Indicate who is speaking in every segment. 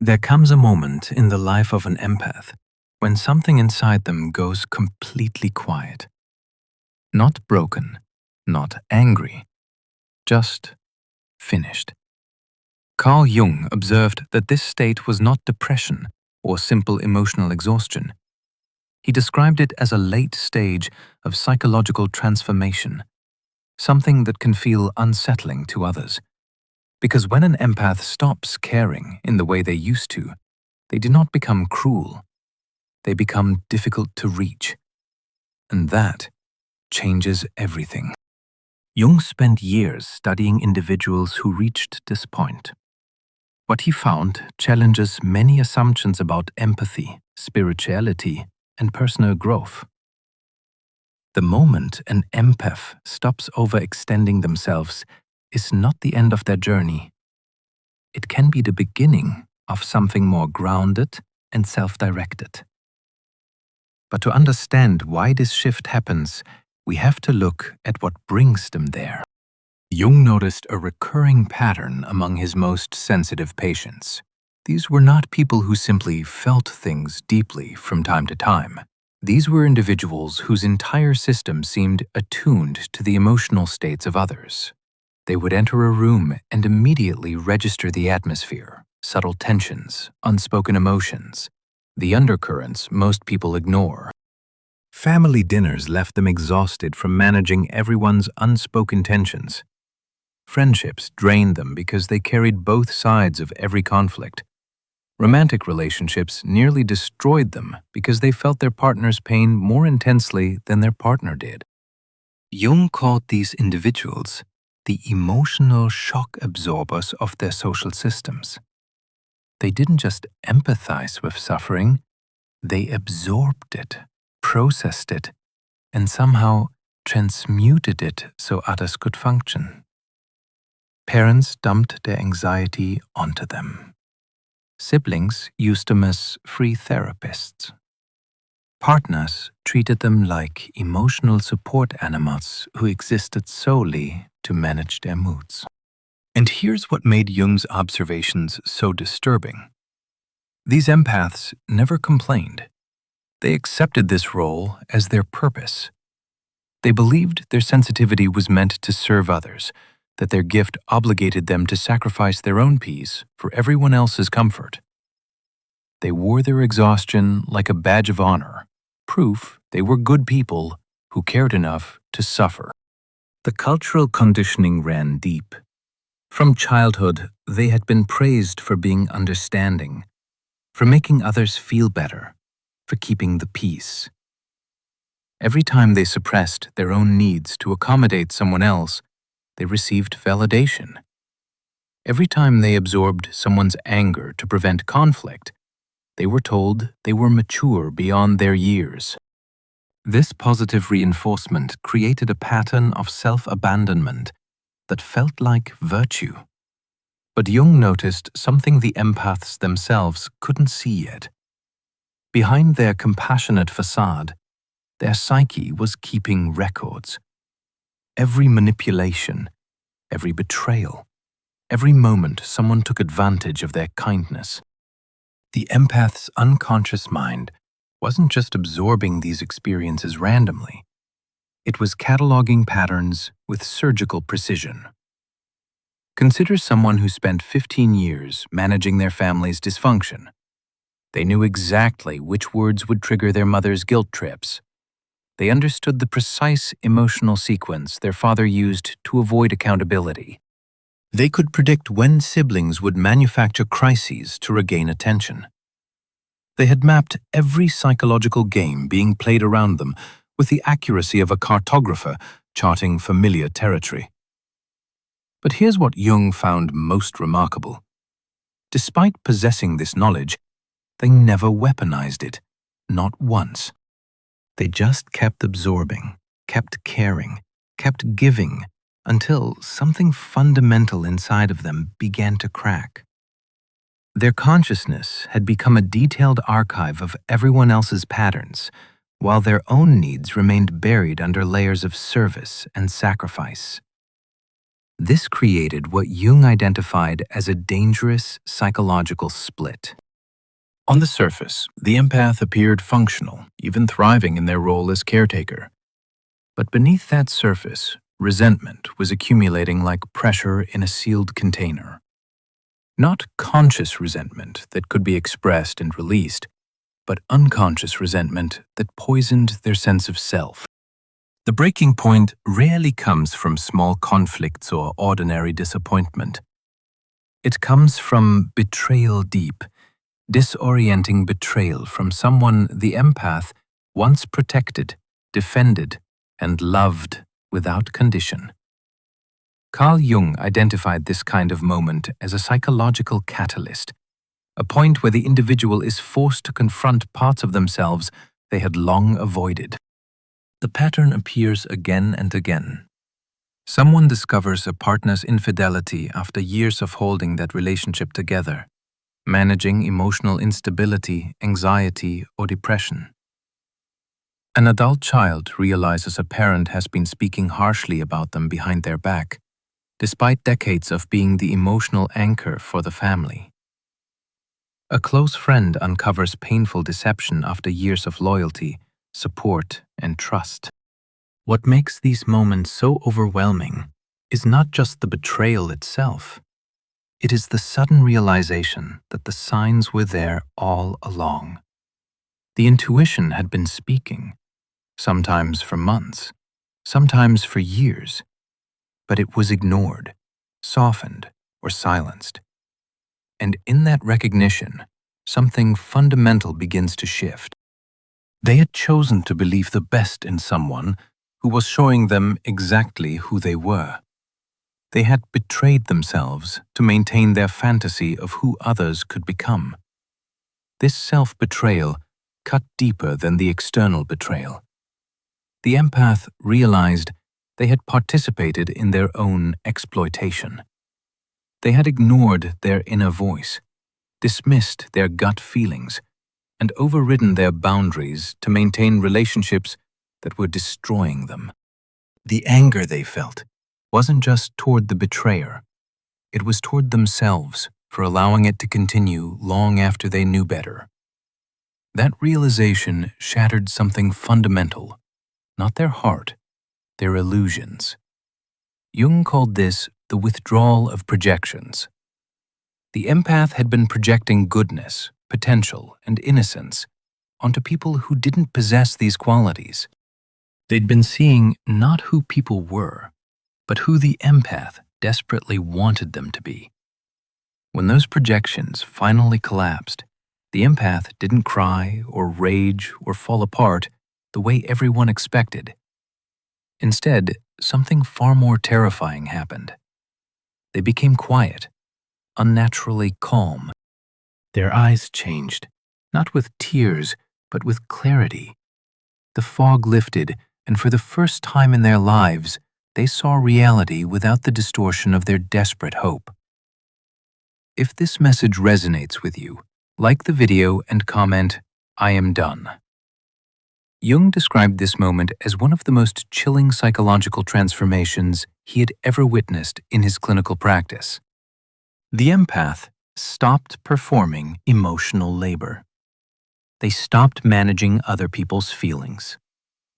Speaker 1: There comes a moment in the life of an empath when something inside them goes completely quiet. Not broken, not angry, just finished. Carl Jung observed that this state was not depression or simple emotional exhaustion. He described it as a late stage of psychological transformation, something that can feel unsettling to others. Because when an empath stops caring in the way they used to, they do not become cruel. They become difficult to reach. And that changes everything. Jung spent years studying individuals who reached this point. What he found challenges many assumptions about empathy, spirituality, and personal growth. The moment an empath stops overextending themselves is not the end of their journey. It can be the beginning of something more grounded and self-directed. But to understand why this shift happens, we have to look at what brings them there. Jung noticed a recurring pattern among his most sensitive patients. These were not people who simply felt things deeply from time to time. These were individuals whose entire system seemed attuned to the emotional states of others. They would enter a room and immediately register the atmosphere, subtle tensions, unspoken emotions, the undercurrents most people ignore. Family dinners left them exhausted from managing everyone's unspoken tensions. Friendships drained them because they carried both sides of every conflict. Romantic relationships nearly destroyed them because they felt their partner's pain more intensely than their partner did. Jung called these individuals the emotional shock absorbers of their social systems. They didn't just empathize with suffering, they absorbed it, processed it, and somehow transmuted it so others could function. Parents dumped their anxiety onto them. Siblings used them as free therapists. Partners treated them like emotional support animals who existed solely to manage their moods. And here's what made Jung's observations so disturbing. These empaths never complained. They accepted this role as their purpose. They believed their sensitivity was meant to serve others, that their gift obligated them to sacrifice their own peace for everyone else's comfort. They wore their exhaustion like a badge of honor, proof they were good people who cared enough to suffer. The cultural conditioning ran deep. From childhood, they had been praised for being understanding, for making others feel better, for keeping the peace. Every time they suppressed their own needs to accommodate someone else, they received validation. Every time they absorbed someone's anger to prevent conflict, they were told they were mature beyond their years. This positive reinforcement created a pattern of self-abandonment that felt like virtue. But Jung noticed something the empaths themselves couldn't see yet. Behind their compassionate facade, their psyche was keeping records. Every manipulation, every betrayal, every moment someone took advantage of their kindness. The empath's unconscious mind wasn't just absorbing these experiences randomly. It was cataloging patterns with surgical precision. Consider someone who spent 15 years managing their family's dysfunction. They knew exactly which words would trigger their mother's guilt trips. They understood the precise emotional sequence their father used to avoid accountability. They could predict when siblings would manufacture crises to regain attention. They had mapped every psychological game being played around them with the accuracy of a cartographer charting familiar territory. But here's what Jung found most remarkable. Despite possessing this knowledge, they never weaponized it, not once. They just kept absorbing, kept caring, kept giving, until something fundamental inside of them began to crack. Their consciousness had become a detailed archive of everyone else's patterns, while their own needs remained buried under layers of service and sacrifice. This created what Jung identified as a dangerous psychological split. On the surface, the empath appeared functional, even thriving in their role as caretaker. But beneath that surface, resentment was accumulating like pressure in a sealed container. Not conscious resentment that could be expressed and released, but unconscious resentment that poisoned their sense of self. The breaking point rarely comes from small conflicts or ordinary disappointment. It comes from betrayal deep, disorienting betrayal from someone the empath once protected, defended, and loved without condition. Carl Jung identified this kind of moment as a psychological catalyst, a point where the individual is forced to confront parts of themselves they had long avoided. The pattern appears again and again. Someone discovers a partner's infidelity after years of holding that relationship together, managing emotional instability, anxiety, or depression. An adult child realizes a parent has been speaking harshly about them behind their back, despite decades of being the emotional anchor for the family. A close friend uncovers painful deception after years of loyalty, support, and trust. What makes these moments so overwhelming is not just the betrayal itself. It is the sudden realization that the signs were there all along. The intuition had been speaking, sometimes for months, sometimes for years, but it was ignored, softened, or silenced. And in that recognition, something fundamental begins to shift. They had chosen to believe the best in someone who was showing them exactly who they were. They had betrayed themselves to maintain their fantasy of who others could become. This self-betrayal cut deeper than the external betrayal. The empath realized they had participated in their own exploitation. They had ignored their inner voice, dismissed their gut feelings, and overridden their boundaries to maintain relationships that were destroying them. The anger they felt wasn't just toward the betrayer. It was toward themselves for allowing it to continue long after they knew better. That realization shattered something fundamental, not their heart, their illusions. Jung called this the withdrawal of projections. The empath had been projecting goodness, potential, and innocence onto people who didn't possess these qualities. They'd been seeing not who people were, but who the empath desperately wanted them to be. When those projections finally collapsed, the empath didn't cry or rage or fall apart the way everyone expected. Instead, something far more terrifying happened. They became quiet, unnaturally calm. Their eyes changed, not with tears, but with clarity. The fog lifted, and for the first time in their lives, they saw reality without the distortion of their desperate hope. If this message resonates with you, like the video and comment, "I am done." Jung described this moment as one of the most chilling psychological transformations he had ever witnessed in his clinical practice. The empath stopped performing emotional labor. They stopped managing other people's feelings.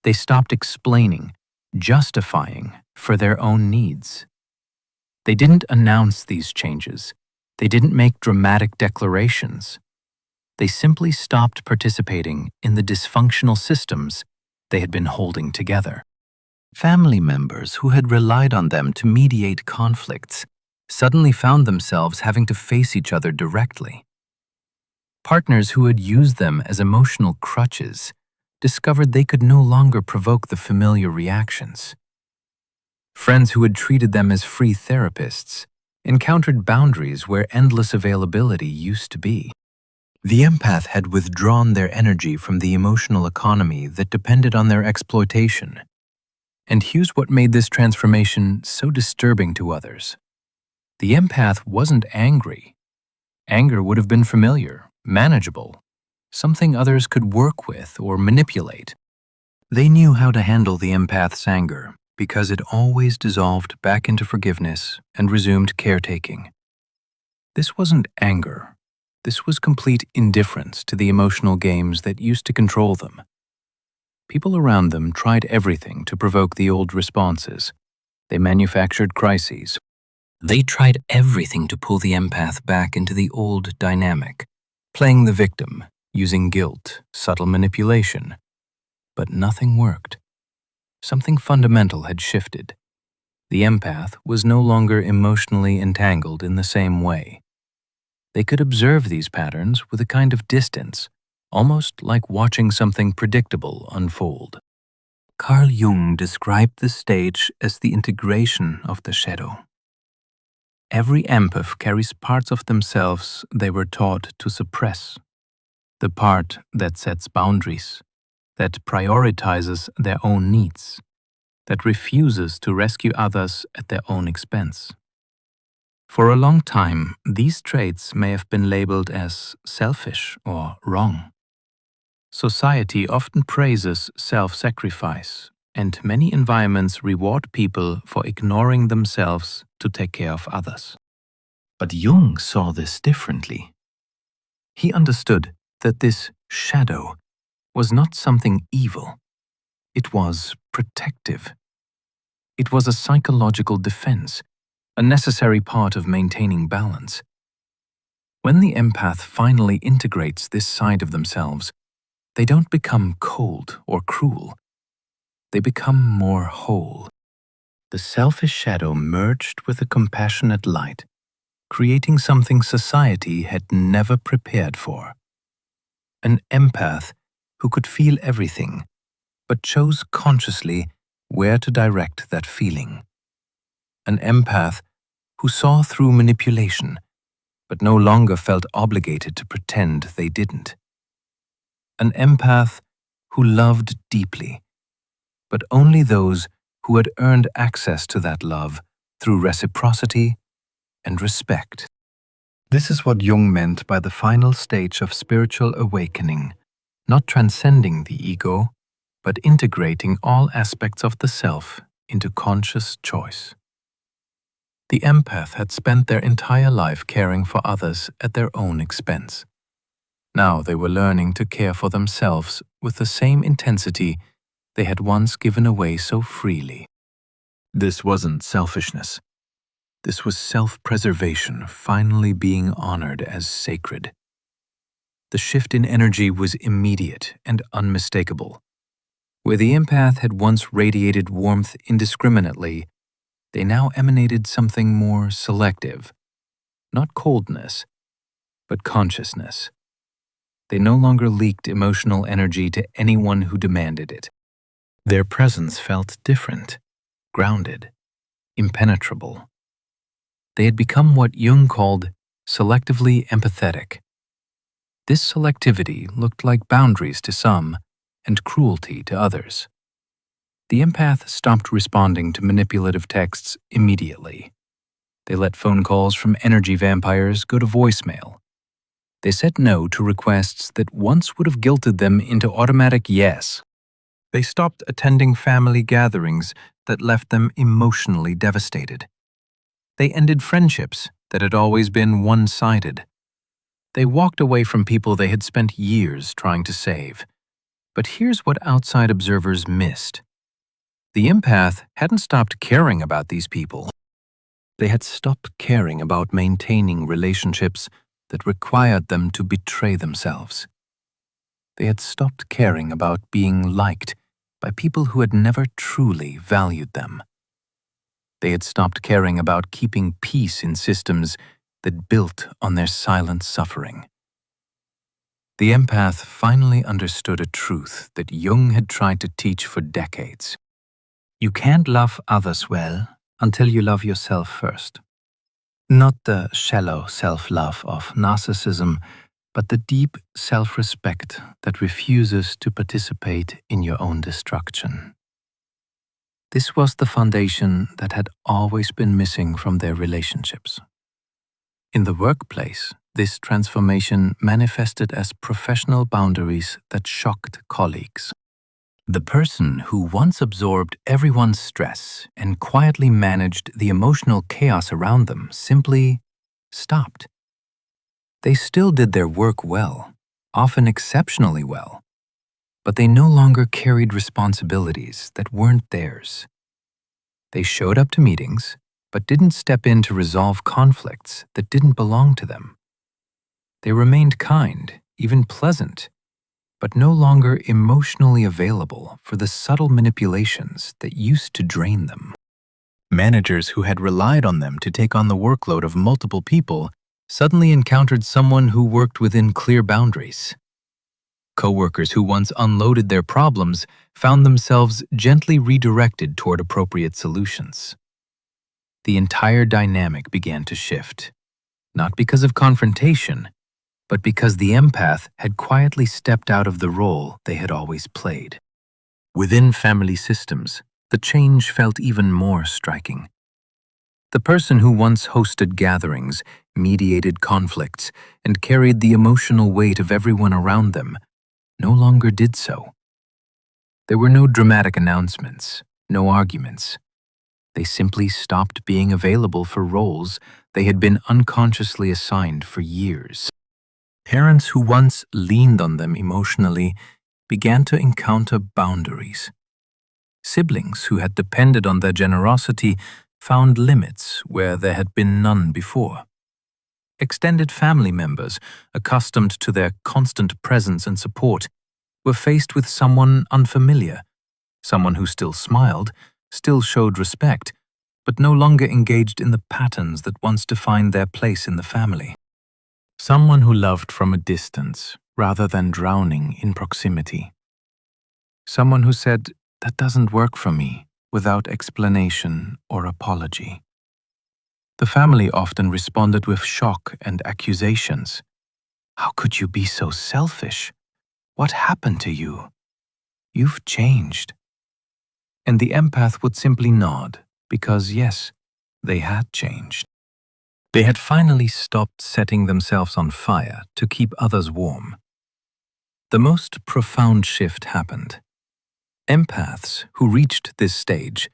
Speaker 1: They stopped explaining, justifying for their own needs. They didn't announce these changes. They didn't make dramatic declarations. They simply stopped participating in the dysfunctional systems they had been holding together. Family members who had relied on them to mediate conflicts suddenly found themselves having to face each other directly. Partners who had used them as emotional crutches discovered they could no longer provoke the familiar reactions. Friends who had treated them as free therapists encountered boundaries where endless availability used to be. The empath had withdrawn their energy from the emotional economy that depended on their exploitation. And here's what made this transformation so disturbing to others. The empath wasn't angry. Anger would have been familiar, manageable, something others could work with or manipulate. They knew how to handle the empath's anger because it always dissolved back into forgiveness and resumed caretaking. This wasn't anger. This was complete indifference to the emotional games that used to control them. People around them tried everything to provoke the old responses. They manufactured crises. They tried everything to pull the empath back into the old dynamic, playing the victim, using guilt, subtle manipulation. But nothing worked. Something fundamental had shifted. The empath was no longer emotionally entangled in the same way. They could observe these patterns with a kind of distance, almost like watching something predictable unfold. Carl Jung described this stage as the integration of the shadow. Every empath carries parts of themselves they were taught to suppress. The part that sets boundaries, that prioritizes their own needs, that refuses to rescue others at their own expense. For a long time, these traits may have been labeled as selfish or wrong. Society often praises self-sacrifice, and many environments reward people for ignoring themselves to take care of others. But Jung saw this differently. He understood that this shadow was not something evil. It was protective. It was a psychological defense, a necessary part of maintaining balance. When the empath finally integrates this side of themselves, they don't become cold or cruel. They become more whole. The selfish shadow merged with a compassionate light, creating something society had never prepared for. An empath who could feel everything, but chose consciously where to direct that feeling. An empath who saw through manipulation, but no longer felt obligated to pretend they didn't. An empath who loved deeply, but only those who had earned access to that love through reciprocity and respect. This is what Jung meant by the final stage of spiritual awakening, not transcending the ego, but integrating all aspects of the self into conscious choice. The empath had spent their entire life caring for others at their own expense. Now they were learning to care for themselves with the same intensity they had once given away so freely. This wasn't selfishness. This was self-preservation finally being honored as sacred. The shift in energy was immediate and unmistakable. Where the empath had once radiated warmth indiscriminately, they now emanated something more selective. Not coldness, but consciousness. They no longer leaked emotional energy to anyone who demanded it. Their presence felt different, grounded, impenetrable. They had become what Jung called selectively empathetic. This selectivity looked like boundaries to some and cruelty to others. The empath stopped responding to manipulative texts immediately. They let phone calls from energy vampires go to voicemail. They said no to requests that once would have guilted them into automatic yes. They stopped attending family gatherings that left them emotionally devastated. They ended friendships that had always been one-sided. They walked away from people they had spent years trying to save. But here's what outside observers missed. The empath hadn't stopped caring about these people. They had stopped caring about maintaining relationships that required them to betray themselves. They had stopped caring about being liked by people who had never truly valued them. They had stopped caring about keeping peace in systems that built on their silent suffering. The empath finally understood a truth that Jung had tried to teach for decades. You can't love others well until you love yourself first. Not the shallow self-love of narcissism, but the deep self-respect that refuses to participate in your own destruction. This was the foundation that had always been missing from their relationships. In the workplace, this transformation manifested as professional boundaries that shocked colleagues. The person who once absorbed everyone's stress and quietly managed the emotional chaos around them simply stopped. They still did their work well, often exceptionally well, but they no longer carried responsibilities that weren't theirs. They showed up to meetings, but didn't step in to resolve conflicts that didn't belong to them. They remained kind, even pleasant, but no longer emotionally available for the subtle manipulations that used to drain them. Managers who had relied on them to take on the workload of multiple people suddenly encountered someone who worked within clear boundaries. Coworkers who once unloaded their problems found themselves gently redirected toward appropriate solutions. The entire dynamic began to shift, not because of confrontation, but because the empath had quietly stepped out of the role they had always played. Within family systems, the change felt even more striking. The person who once hosted gatherings, mediated conflicts, and carried the emotional weight of everyone around them no longer did so. There were no dramatic announcements, no arguments. They simply stopped being available for roles they had been unconsciously assigned for years. Parents who once leaned on them emotionally began to encounter boundaries. Siblings who had depended on their generosity found limits where there had been none before. Extended family members, accustomed to their constant presence and support, were faced with someone unfamiliar, someone who still smiled, still showed respect, but no longer engaged in the patterns that once defined their place in the family. Someone who loved from a distance rather than drowning in proximity. Someone who said, "That doesn't work for me," without explanation or apology. The family often responded with shock and accusations. "How could you be so selfish? What happened to you? You've changed." And the empath would simply nod, because yes, they had changed. They had finally stopped setting themselves on fire to keep others warm. The most profound shift happened. Empaths who reached this stage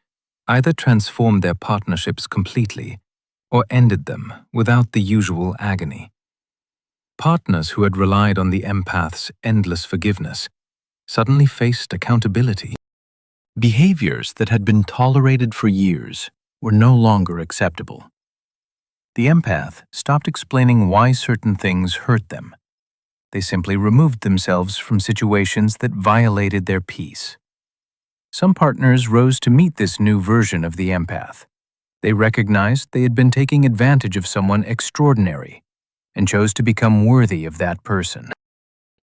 Speaker 1: either transformed their partnerships completely or ended them without the usual agony. Partners who had relied on the empath's endless forgiveness suddenly faced accountability. Behaviors that had been tolerated for years were no longer acceptable. The empath stopped explaining why certain things hurt them. They simply removed themselves from situations that violated their peace. Some partners rose to meet this new version of the empath. They recognized they had been taking advantage of someone extraordinary and chose to become worthy of that person.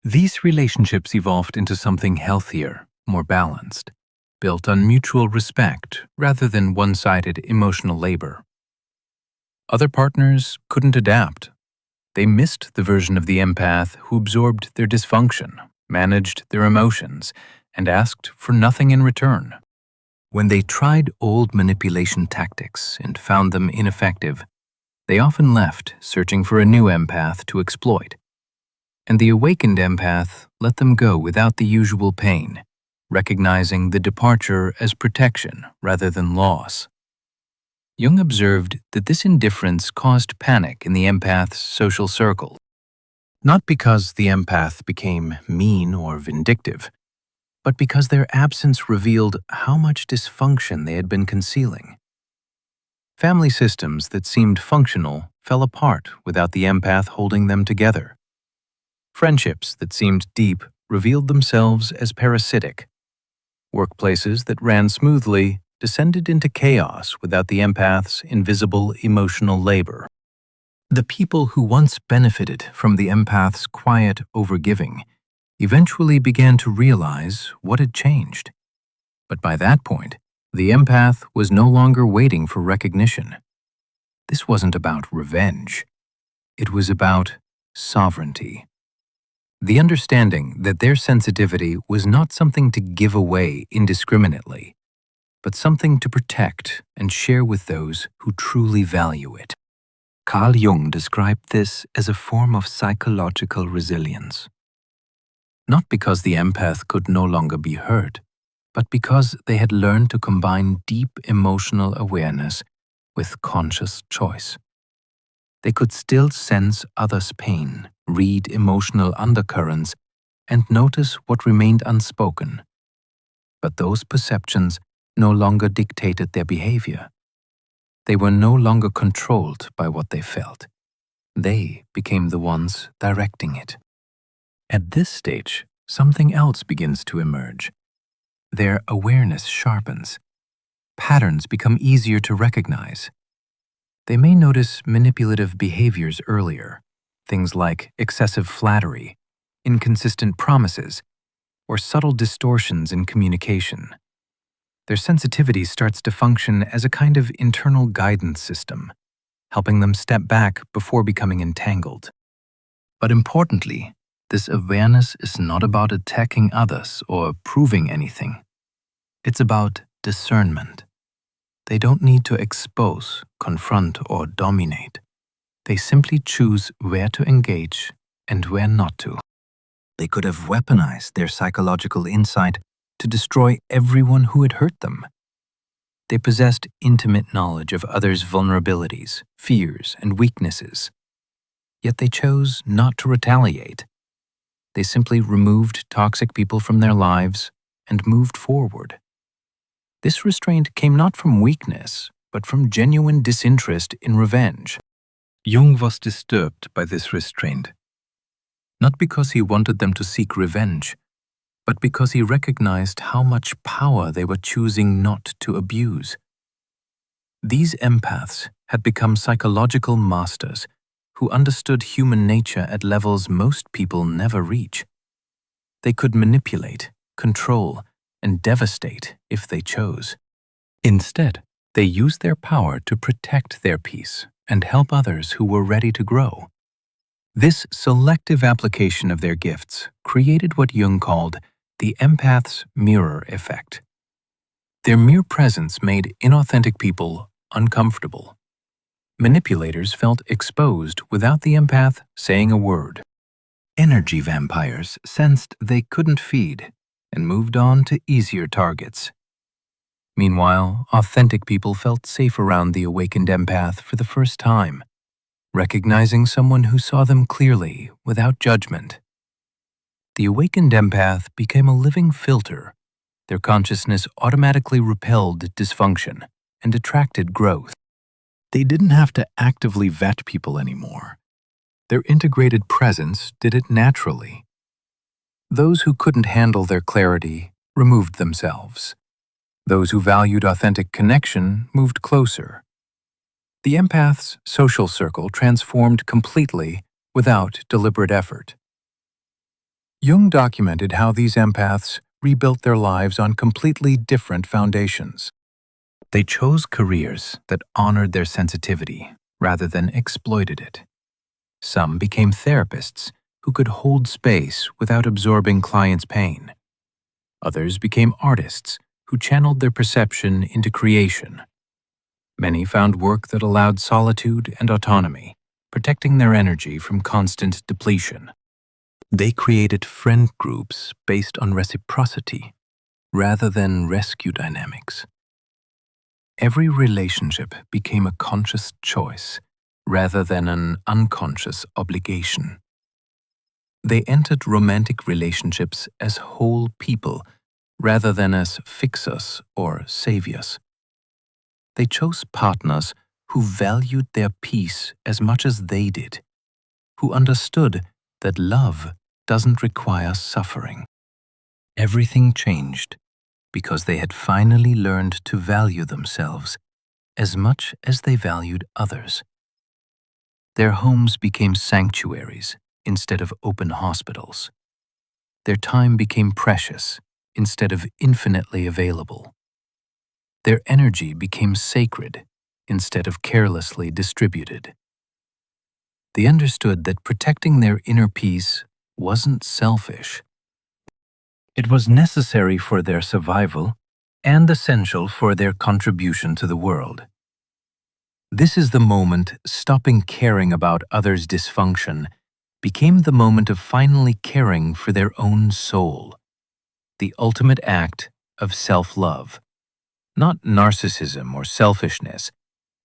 Speaker 1: These relationships evolved into something healthier, more balanced, built on mutual respect rather than one-sided emotional labor. Other partners couldn't adapt. They missed the version of the empath who absorbed their dysfunction, managed their emotions, and asked for nothing in return. When they tried old manipulation tactics and found them ineffective, they often left, searching for a new empath to exploit. And the awakened empath let them go without the usual pain, recognizing the departure as protection rather than loss. Jung observed that this indifference caused panic in the empath's social circle, not because the empath became mean or vindictive, but because their absence revealed how much dysfunction they had been concealing. Family systems that seemed functional fell apart without the empath holding them together. Friendships that seemed deep revealed themselves as parasitic. Workplaces that ran smoothly descended into chaos without the empath's invisible emotional labor. The people who once benefited from the empath's quiet overgiving eventually began to realize what had changed. But by that point, the empath was no longer waiting for recognition. This wasn't about revenge. It was about sovereignty. The understanding that their sensitivity was not something to give away indiscriminately, but something to protect and share with those who truly value it. Carl Jung described this as a form of psychological resilience. Not because the empath could no longer be hurt, but because they had learned to combine deep emotional awareness with conscious choice. They could still sense others' pain, read emotional undercurrents, and notice what remained unspoken. But those perceptions no longer dictated their behavior. They were no longer controlled by what they felt. They became the ones directing it. At this stage, something else begins to emerge. Their awareness sharpens. Patterns become easier to recognize. They may notice manipulative behaviors earlier, things like excessive flattery, inconsistent promises, or subtle distortions in communication. Their sensitivity starts to function as a kind of internal guidance system, helping them step back before becoming entangled. But importantly, this awareness is not about attacking others or proving anything. It's about discernment. They don't need to expose, confront, or dominate. They simply choose where to engage and where not to. They could have weaponized their psychological insight to destroy everyone who had hurt them. They possessed intimate knowledge of others' vulnerabilities, fears, and weaknesses. Yet they chose not to retaliate. They simply removed toxic people from their lives and moved forward. This restraint came not from weakness, but from genuine disinterest in revenge. Jung was disturbed by this restraint, not because he wanted them to seek revenge, but because he recognized how much power they were choosing not to abuse. These empaths had become psychological masters who understood human nature at levels most people never reach. They could manipulate, control, and devastate if they chose. Instead, they used their power to protect their peace and help others who were ready to grow. This selective application of their gifts created what Jung called the empath's mirror effect. Their mere presence made inauthentic people uncomfortable. Manipulators felt exposed without the empath saying a word. Energy vampires sensed they couldn't feed and moved on to easier targets. Meanwhile, authentic people felt safe around the awakened empath for the first time, recognizing someone who saw them clearly without judgment. The awakened empath became a living filter. Their consciousness automatically repelled dysfunction and attracted growth. They didn't have to actively vet people anymore. Their integrated presence did it naturally. Those who couldn't handle their clarity removed themselves. Those who valued authentic connection moved closer. The empath's social circle transformed completely without deliberate effort. Jung documented how these empaths rebuilt their lives on completely different foundations. They chose careers that honored their sensitivity rather than exploited it. Some became therapists who could hold space without absorbing clients' pain. Others became artists who channeled their perception into creation. Many found work that allowed solitude and autonomy, protecting their energy from constant depletion. They created friend groups based on reciprocity rather than rescue dynamics. Every relationship became a conscious choice rather than an unconscious obligation. They entered romantic relationships as whole people rather than as fixers or saviors. They chose partners who valued their peace as much as they did, who understood that love doesn't require suffering. Everything changed because they had finally learned to value themselves as much as they valued others. Their homes became sanctuaries instead of open hospitals. Their time became precious instead of infinitely available. Their energy became sacred instead of carelessly distributed. They understood that protecting their inner peace wasn't selfish. It was necessary for their survival and essential for their contribution to the world. This is the moment stopping caring about others' dysfunction became the moment of finally caring for their own soul, the ultimate act of self-love. Not narcissism or selfishness,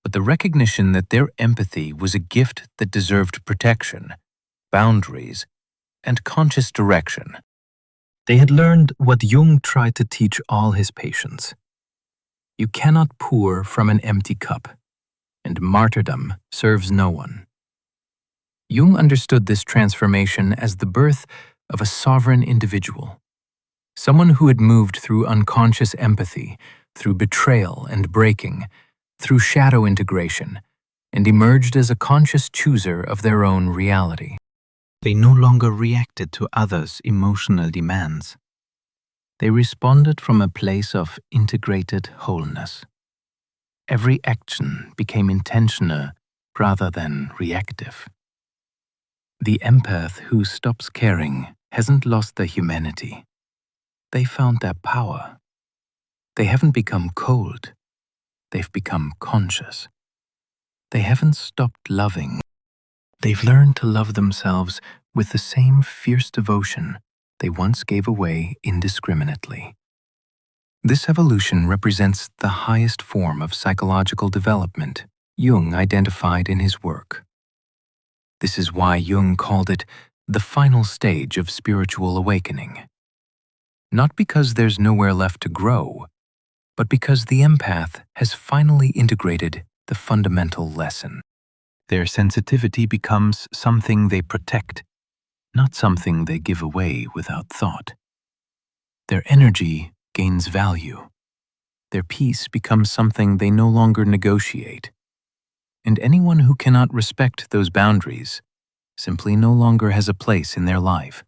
Speaker 1: but the recognition that their empathy was a gift that deserved protection, boundaries, and conscious direction. They had learned what Jung tried to teach all his patients. You cannot pour from an empty cup, and martyrdom serves no one. Jung understood this transformation as the birth of a sovereign individual, someone who had moved through unconscious empathy, through betrayal and breaking, through shadow integration, and emerged as a conscious chooser of their own reality. They no longer reacted to others' emotional demands. They responded from a place of integrated wholeness. Every action became intentional rather than reactive. The empath who stops caring hasn't lost their humanity. They found their power. They haven't become cold. They've become conscious. They haven't stopped loving. They've learned to love themselves with the same fierce devotion they once gave away indiscriminately. This evolution represents the highest form of psychological development Jung identified in his work. This is why Jung called it the final stage of spiritual awakening. Not because there's nowhere left to grow, but because the empath has finally integrated the fundamental lesson. Their sensitivity becomes something they protect, not something they give away without thought. Their energy gains value. Their peace becomes something they no longer negotiate. And anyone who cannot respect those boundaries simply no longer has a place in their life.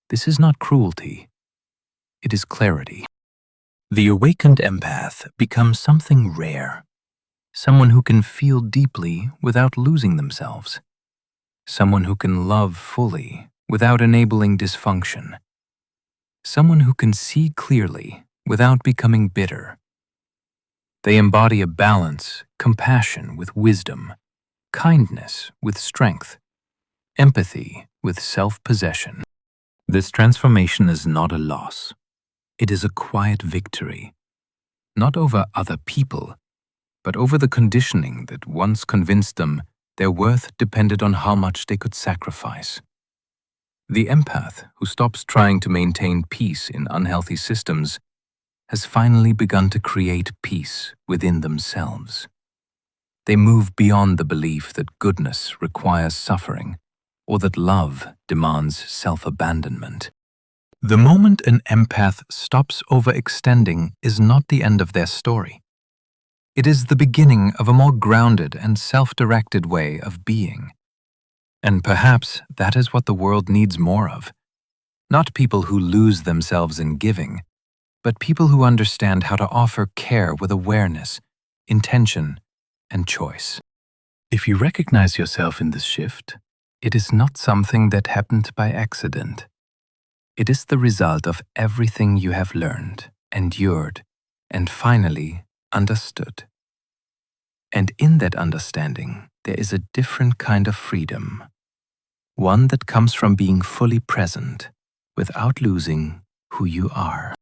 Speaker 1: This is not cruelty. It is clarity. The awakened empath becomes something rare, someone who can feel deeply without losing themselves, someone who can love fully without enabling dysfunction, someone who can see clearly without becoming bitter. They embody a balance, compassion with wisdom, kindness with strength, empathy with self-possession. This transformation is not a loss. It is a quiet victory, not over other people, but over the conditioning that once convinced them their worth depended on how much they could sacrifice. The empath who stops trying to maintain peace in unhealthy systems has finally begun to create peace within themselves. They move beyond the belief that goodness requires suffering or that love demands self-abandonment. The moment an empath stops overextending is not the end of their story. It is the beginning of a more grounded and self-directed way of being. And perhaps that is what the world needs more of. Not people who lose themselves in giving, but people who understand how to offer care with awareness, intention, and choice. If you recognize yourself in this shift, it is not something that happened by accident. It is the result of everything you have learned, endured, and finally understood. And in that understanding, there is a different kind of freedom. One that comes from being fully present without losing who you are.